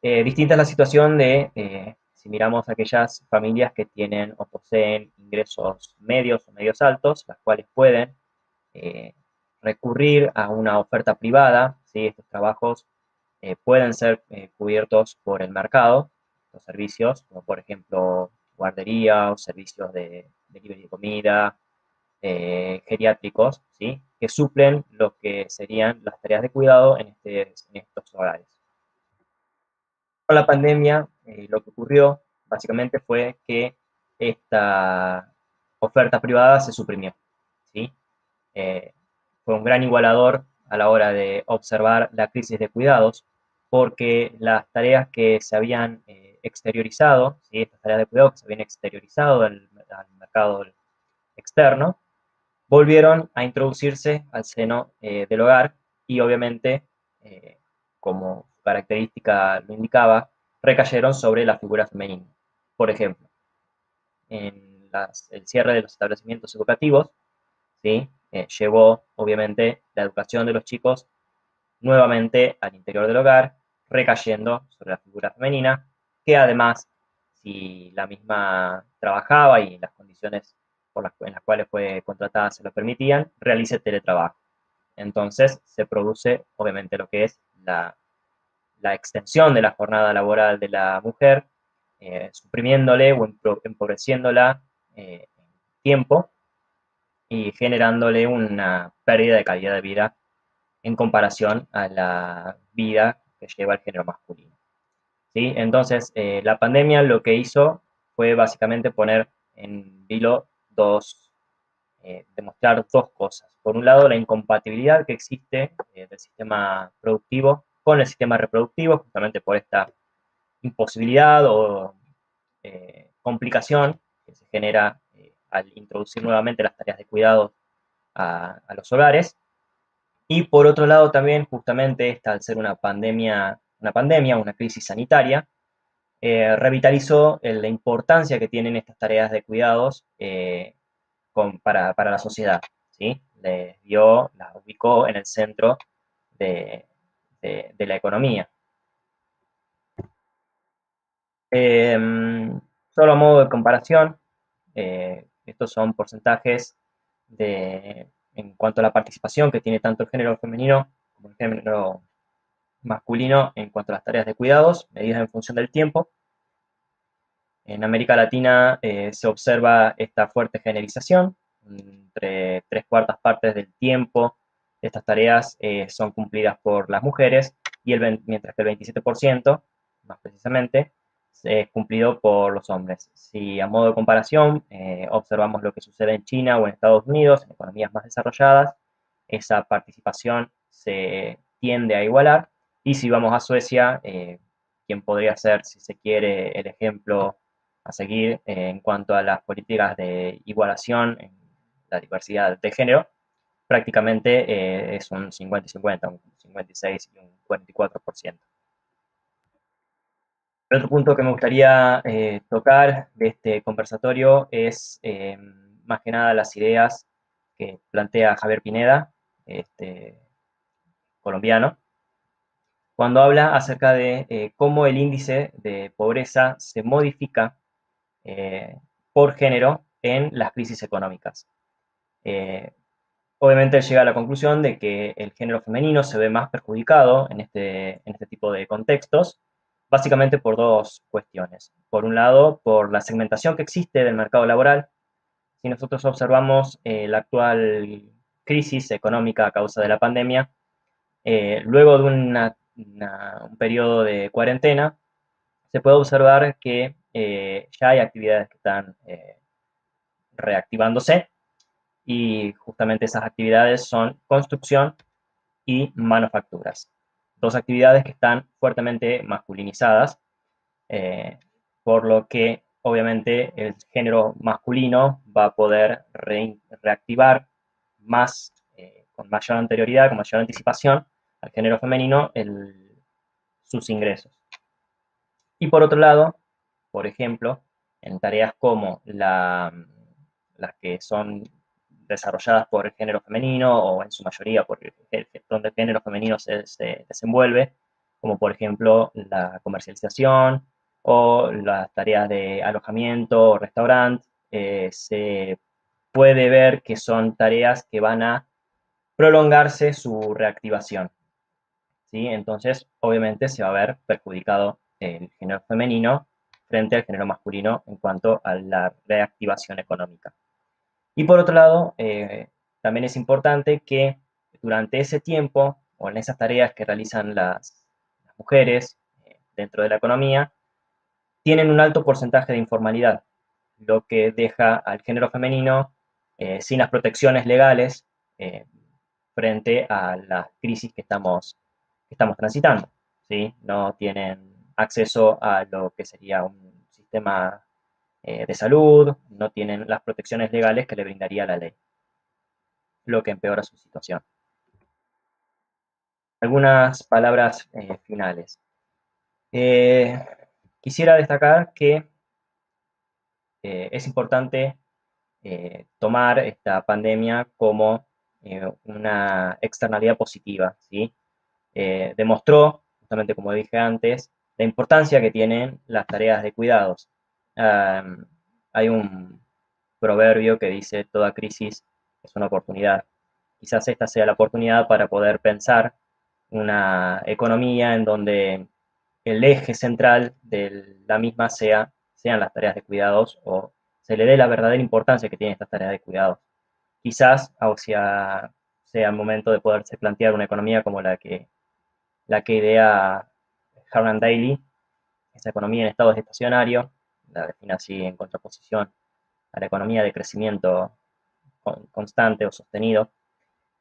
Distinta es la situación de si miramos aquellas familias que tienen o poseen ingresos medios o medios altos, las cuales pueden eh, recurrir a una oferta privada, ¿sí? Estos trabajos pueden ser cubiertos por el mercado, los servicios, como por ejemplo guardería o servicios de delivery de comida, geriátricos, ¿sí? Que suplen lo que serían las tareas de cuidado en estos hogares. Con la pandemia, lo que ocurrió básicamente fue que esta oferta privada se suprimió, ¿sí? Fue un gran igualador a la hora de observar la crisis de cuidados, porque las tareas que se habían exteriorizado, ¿sí? Estas tareas de cuidado que se habían exteriorizado al mercado externo, volvieron a introducirse al seno del hogar y obviamente, como su característica lo indicaba, recayeron sobre la figura femenina. Por ejemplo, en el cierre de los establecimientos educativos, ¿sí? Llevó obviamente la educación de los chicos nuevamente al interior del hogar, recayendo sobre la figura femenina, que además, si la misma trabajaba y las condiciones en las cuales fue contratada se lo permitían, realice teletrabajo. Entonces se produce obviamente lo que es la extensión de la jornada laboral de la mujer, suprimiéndole o empobreciéndola en tiempo y generándole una pérdida de calidad de vida en comparación a la vida que lleva el género masculino, ¿sí? Entonces, la pandemia lo que hizo fue básicamente poner en vilo demostrar dos cosas. Por un lado, la incompatibilidad que existe del sistema productivo con el sistema reproductivo, justamente por esta imposibilidad o complicación que se genera al introducir nuevamente las tareas de cuidado a los hogares. Y por otro lado también, justamente esta, al ser una pandemia, una crisis sanitaria, revitalizó la importancia que tienen estas tareas de cuidados para la sociedad, ¿sí? Las ubicó en el centro de la economía. Solo a modo de comparación, estos son porcentajes en cuanto a la participación que tiene tanto el género femenino como el género masculino en cuanto a las tareas de cuidados, medidas en función del tiempo. En América Latina se observa esta fuerte generalización, entre 3/4 del tiempo de estas tareas son cumplidas por las mujeres, mientras que el 27%, más precisamente, es cumplido por los hombres. Si a modo de comparación observamos lo que sucede en China o en Estados Unidos, en economías más desarrolladas, esa participación se tiende a igualar. Y si vamos a Suecia, quien podría ser, si se quiere, el ejemplo a seguir en cuanto a las políticas de igualación en la diversidad de género, prácticamente es un 50 y 50, un 56 y un 44%. El otro punto que me gustaría tocar de este conversatorio es más que nada las ideas que plantea Javier Pineda, este, colombiano, cuando habla acerca de cómo el índice de pobreza se modifica por género en las crisis económicas. Obviamente él llega a la conclusión de que el género femenino se ve más perjudicado en este tipo de contextos, básicamente por dos cuestiones. Por un lado, por la segmentación que existe del mercado laboral. Si nosotros observamos la actual crisis económica a causa de la pandemia, luego de un periodo de cuarentena, se puede observar que ya hay actividades que están reactivándose, y justamente esas actividades son construcción y manufacturas. Dos actividades que están fuertemente masculinizadas, eh, por lo que obviamente el género masculino va a poder reactivar más, con mayor anterioridad, con mayor anticipación, al género femenino sus ingresos. Y por otro lado, por ejemplo, en tareas como las que son desarrolladas por el género femenino, o en su mayoría donde el género femenino se desenvuelve, como por ejemplo la comercialización o las tareas de alojamiento o restaurante, se puede ver que son tareas que van a prolongarse su reactivación, ¿sí? Entonces, obviamente se va a ver perjudicado el género femenino frente al género masculino en cuanto a la reactivación económica. Y por otro lado, también es importante que durante ese tiempo, o en esas tareas que realizan las mujeres dentro de la economía, tienen un alto porcentaje de informalidad, lo que deja al género femenino sin las protecciones legales eh, frente a las crisis que estamos transitando, ¿sí? No tienen acceso a lo que sería un sistema de salud, no tienen las protecciones legales que le brindaría la ley, lo que empeora su situación. Algunas palabras finales. Quisiera destacar que es importante tomar esta pandemia como una externalidad positiva, ¿sí? Demostró, justamente como dije antes, la importancia que tienen las tareas de cuidados. Hay un proverbio que dice: toda crisis es una oportunidad. Quizás esta sea la oportunidad para poder pensar una economía en donde el eje central de la misma sean las tareas de cuidados, o se le dé la verdadera importancia que tienen estas tareas de cuidados. Quizás sea el momento de poderse plantear una economía como la que idea Harlan Daly, esa economía en estado estacionario, la define así en contraposición a la economía de crecimiento constante o sostenido,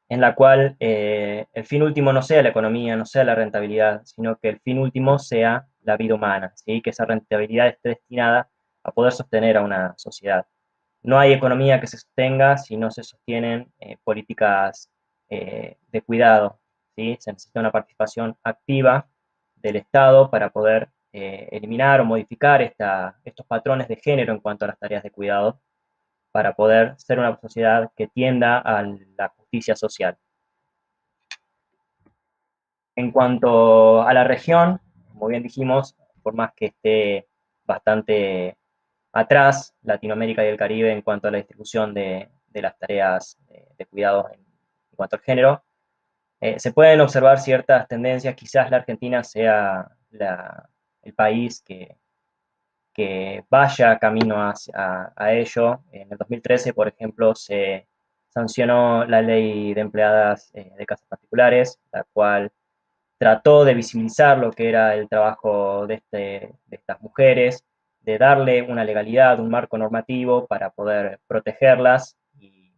en la cual el fin último no sea la economía, no sea la rentabilidad, sino que el fin último sea la vida humana, ¿sí? Que esa rentabilidad esté destinada a poder sostener a una sociedad. No hay economía que se sostenga si no se sostienen políticas de cuidado, ¿sí? Se necesita una participación activa del Estado para poder eliminar o modificar estos patrones de género en cuanto a las tareas de cuidado, para poder ser una sociedad que tienda a la justicia social. En cuanto a la región, como bien dijimos, por más que esté bastante atrás Latinoamérica y el Caribe en cuanto a la distribución de las tareas de cuidados en cuanto al género. Se pueden observar ciertas tendencias, quizás la Argentina sea el país que vaya camino a ello. En el 2013, por ejemplo, se sancionó la ley de empleadas de casas particulares, la cual trató de visibilizar lo que era el trabajo de estas mujeres, de darle una legalidad, un marco normativo para poder protegerlas y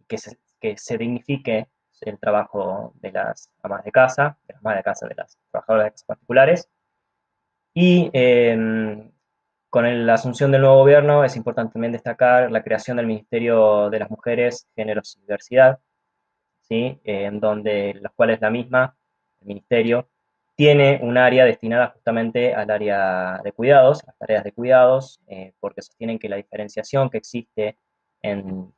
que se dignifique el trabajo de las amas de casa, de las amas de casa, de las trabajadoras de casas particulares. Y con la asunción del nuevo gobierno es importante también destacar la creación del Ministerio de las Mujeres, Géneros y Diversidad, ¿sí? En donde los cuales la misma, el ministerio, tiene un área destinada justamente al área de cuidados, las tareas de cuidados, porque sostienen que la diferenciación que existe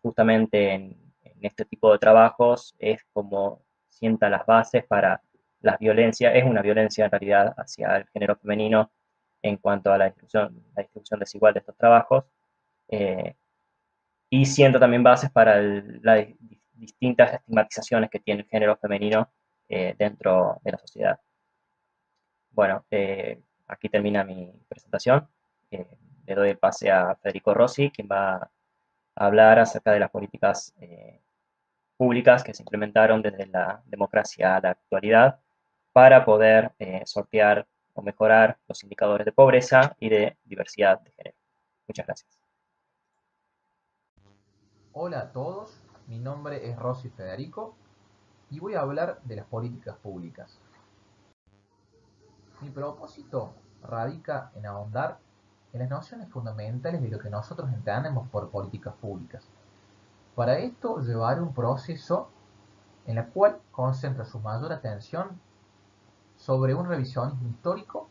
justamente en este tipo de trabajos es como sienta las bases para las violencias, es una violencia en realidad hacia el género femenino en cuanto a la distribución desigual de estos trabajos, eh, y sienta también bases para las distintas estigmatizaciones que tiene el género femenino dentro de la sociedad. Bueno, aquí termina mi presentación. Le doy el pase a Federico Rossi, quien va a hablar acerca de las políticas públicas que se implementaron desde la democracia a la actualidad para poder sortear o mejorar los indicadores de pobreza y de diversidad de género. Muchas gracias. Hola a todos, mi nombre es Rossi Federico y voy a hablar de las políticas públicas. Mi propósito radica en ahondar en las nociones fundamentales de lo que nosotros entendemos por políticas públicas. Para esto llevaré un proceso en el cual concentra su mayor atención sobre un revisionismo histórico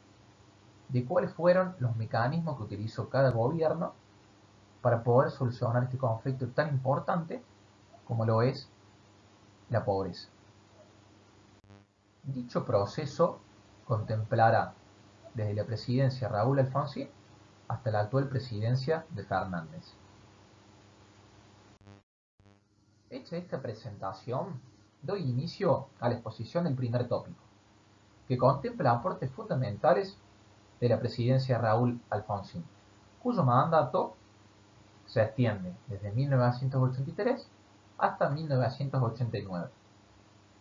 de cuáles fueron los mecanismos que utilizó cada gobierno para poder solucionar este conflicto tan importante como lo es la pobreza. Dicho proceso contemplará desde la presidencia de Raúl Alfonsín hasta la actual presidencia de Fernández. Hecha esta presentación, doy inicio a la exposición del primer tópico, que contempla aportes fundamentales de la presidencia de Raúl Alfonsín, cuyo mandato se extiende desde 1983 hasta 1989.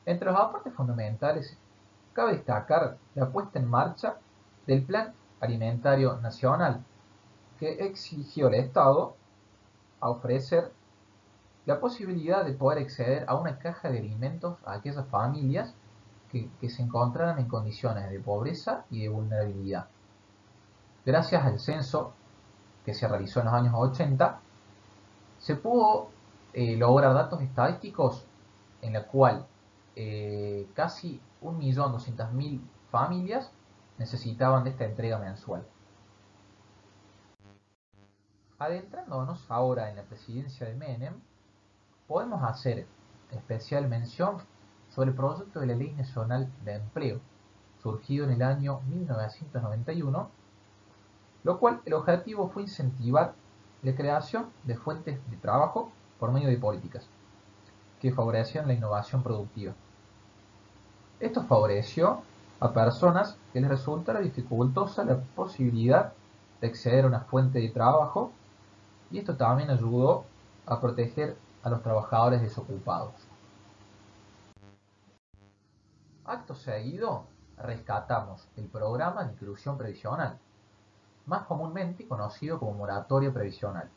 Entre los aportes fundamentales, cabe destacar la puesta en marcha del Plan Alimentario Nacional, que exigió al Estado a ofrecer la posibilidad de poder acceder a una caja de alimentos a aquellas familias que se encontraran en condiciones de pobreza y de vulnerabilidad. Gracias al censo que se realizó en los años 80, se pudo lograr datos estadísticos en la cual casi 1.200.000 familias necesitaban de esta entrega mensual. Adentrándonos ahora en la presidencia de Menem, podemos hacer especial mención sobre el proyecto de la Ley Nacional de Empleo, surgido en el año 1991, lo cual el objetivo fue incentivar la creación de fuentes de trabajo por medio de políticas que favorecían la innovación productiva. Esto favoreció a personas que les resultara dificultosa la posibilidad de acceder a una fuente de trabajo, y esto también ayudó a proteger a los trabajadores desocupados. Acto seguido, rescatamos el programa de inclusión previsional, más comúnmente conocido como moratoria previsional,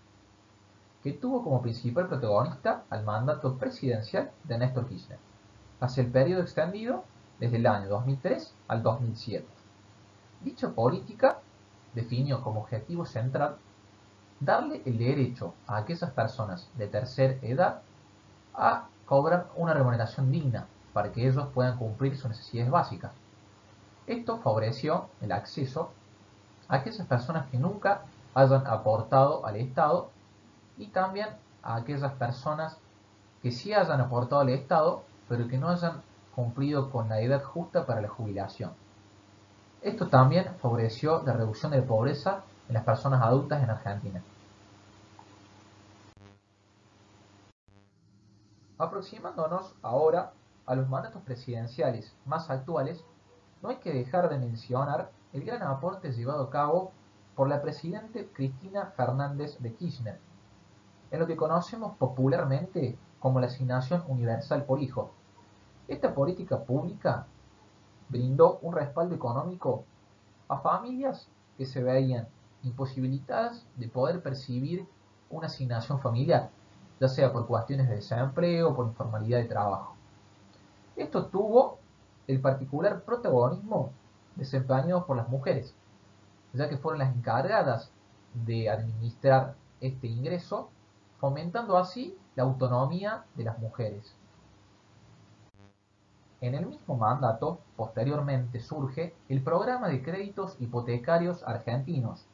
que tuvo como principal protagonista al mandato presidencial de Néstor Kirchner, hacia el periodo extendido desde el año 2003 al 2007. Dicha política definió como objetivo central darle el derecho a aquellas personas de tercera edad a cobrar una remuneración digna para que ellos puedan cumplir sus necesidades básicas. Esto favoreció el acceso a aquellas personas que nunca hayan aportado al Estado y también a aquellas personas que sí hayan aportado al Estado pero que no hayan cumplido con la edad justa para la jubilación. Esto también favoreció la reducción de la pobreza en las personas adultas en Argentina. Aproximándonos ahora a los mandatos presidenciales más actuales, no hay que dejar de mencionar el gran aporte llevado a cabo por la presidenta Cristina Fernández de Kirchner, en lo que conocemos popularmente como la asignación universal por hijo. Esta política pública brindó un respaldo económico a familias que se veían imposibilitadas de poder percibir una asignación familiar, ya sea por cuestiones de desempleo o por informalidad de trabajo. Esto tuvo el particular protagonismo desempeñado por las mujeres, ya que fueron las encargadas de administrar este ingreso, fomentando así la autonomía de las mujeres. En el mismo mandato, posteriormente surge el Programa de Créditos Hipotecarios Argentinos,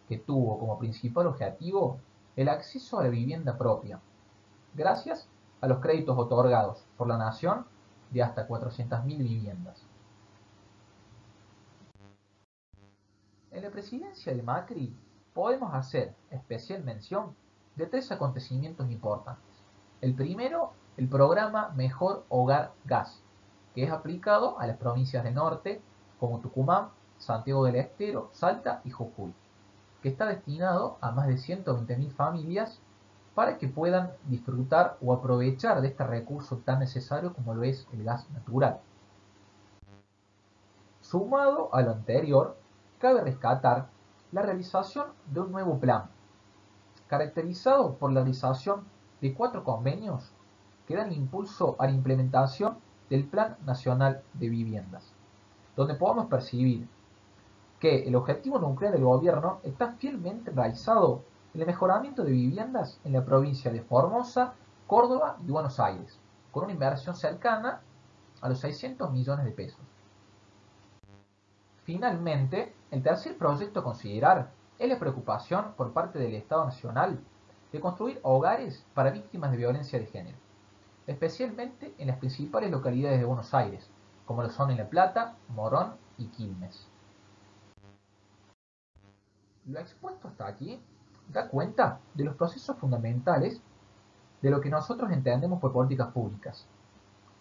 que tuvo como principal objetivo el acceso a la vivienda propia, gracias a los créditos otorgados por la Nación de hasta 400.000 viviendas. En la presidencia de Macri podemos hacer especial mención de tres acontecimientos importantes. El primero, el programa Mejor Hogar Gas, que es aplicado a las provincias del norte como Tucumán, Santiago del Estero, Salta y Jujuy, que está destinado a más de 120.000 familias para que puedan disfrutar o aprovechar de este recurso tan necesario como lo es el gas natural. Sumado a lo anterior, cabe rescatar la realización de un nuevo plan, caracterizado por la realización de 4 convenios que dan impulso a la implementación del Plan Nacional de Viviendas, donde podemos percibir que el objetivo nuclear del gobierno está fielmente enraizado en el mejoramiento de viviendas en la provincia de Formosa, Córdoba y Buenos Aires, con una inversión cercana a los 600 millones de pesos. Finalmente, el tercer proyecto a considerar es la preocupación por parte del Estado Nacional de construir hogares para víctimas de violencia de género, especialmente en las principales localidades de Buenos Aires, como lo son en La Plata, Morón y Quilmes. Lo expuesto hasta aquí da cuenta de los procesos fundamentales de lo que nosotros entendemos por políticas públicas.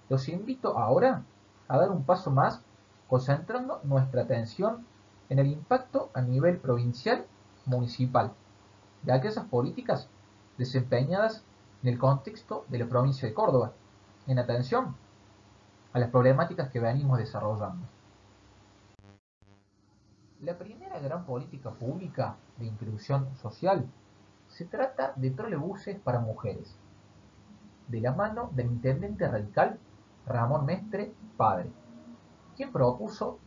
Los invito ahora a dar un paso más, concentrando nuestra atención en el impacto a nivel provincial, municipal, de aquellas políticas desempeñadas en el contexto de la provincia de Córdoba, en atención a las problemáticas que venimos desarrollando. La primera gran política pública de inclusión social se trata de trolebuses para mujeres, de la mano del intendente radical Ramón Mestre Padre, quien propuso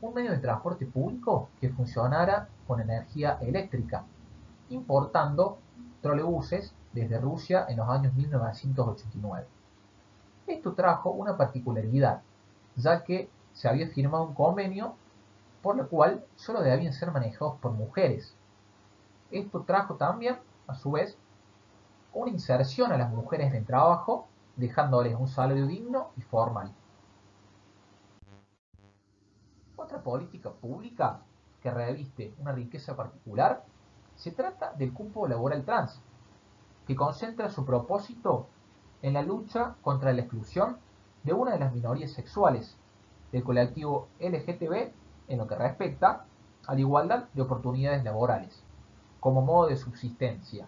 un medio de transporte público que funcionara con energía eléctrica, importando trolebuses desde Rusia en los años 1989. Esto trajo una particularidad, ya que se había firmado un convenio por el cual solo debían ser manejados por mujeres. Esto trajo también, a su vez, una inserción a las mujeres en el trabajo, dejándoles un salario digno y formal. Otra política pública que reviste una riqueza particular se trata del cupo laboral trans, que concentra su propósito en la lucha contra la exclusión de una de las minorías sexuales, del colectivo LGTB, en lo que respecta a la igualdad de oportunidades laborales, como modo de subsistencia.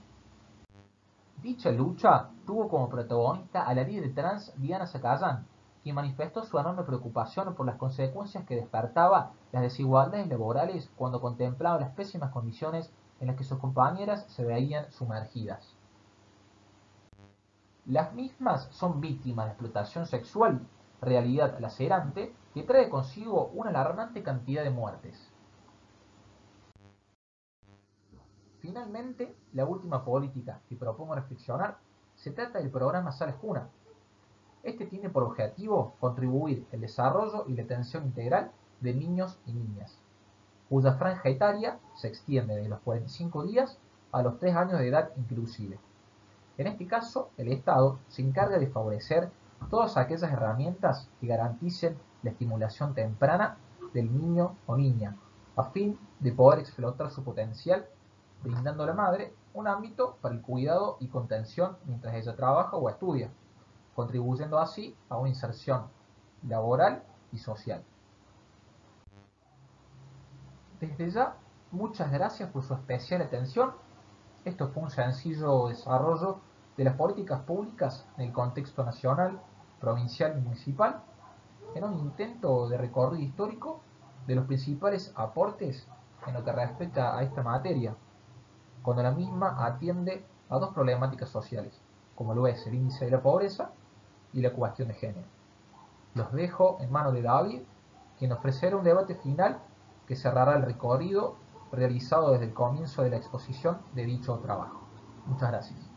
Dicha lucha tuvo como protagonista a la líder trans Diana Zacayán, quien manifestó su enorme preocupación por las consecuencias que despertaba las desigualdades laborales cuando contemplaba las pésimas condiciones en las que sus compañeras se veían sumergidas. Las mismas son víctimas de explotación sexual, realidad lacerante que trae consigo una alarmante cantidad de muertes. Finalmente, la última política que propongo reflexionar se trata del programa Sales Cuna. Este tiene por objetivo contribuir al desarrollo y la atención integral de niños y niñas, cuya franja etaria se extiende de los 45 días a los 3 años de edad inclusive. En este caso, el Estado se encarga de favorecer todas aquellas herramientas que garanticen la estimulación temprana del niño o niña, a fin de poder explotar su potencial, brindando a la madre un ámbito para el cuidado y contención mientras ella trabaja o estudia, contribuyendo así a una inserción laboral y social. Desde ya, muchas gracias por su especial atención. Esto fue un sencillo desarrollo de las políticas públicas en el contexto nacional, provincial y municipal, en un intento de recorrido histórico de los principales aportes en lo que respecta a esta materia, cuando la misma atiende a dos problemáticas sociales, como lo es el índice de la pobreza y la cuestión de género. Los dejo en manos de David, quien ofrecerá un debate final que cerrará el recorrido realizado desde el comienzo de la exposición de dicho trabajo. Muchas gracias.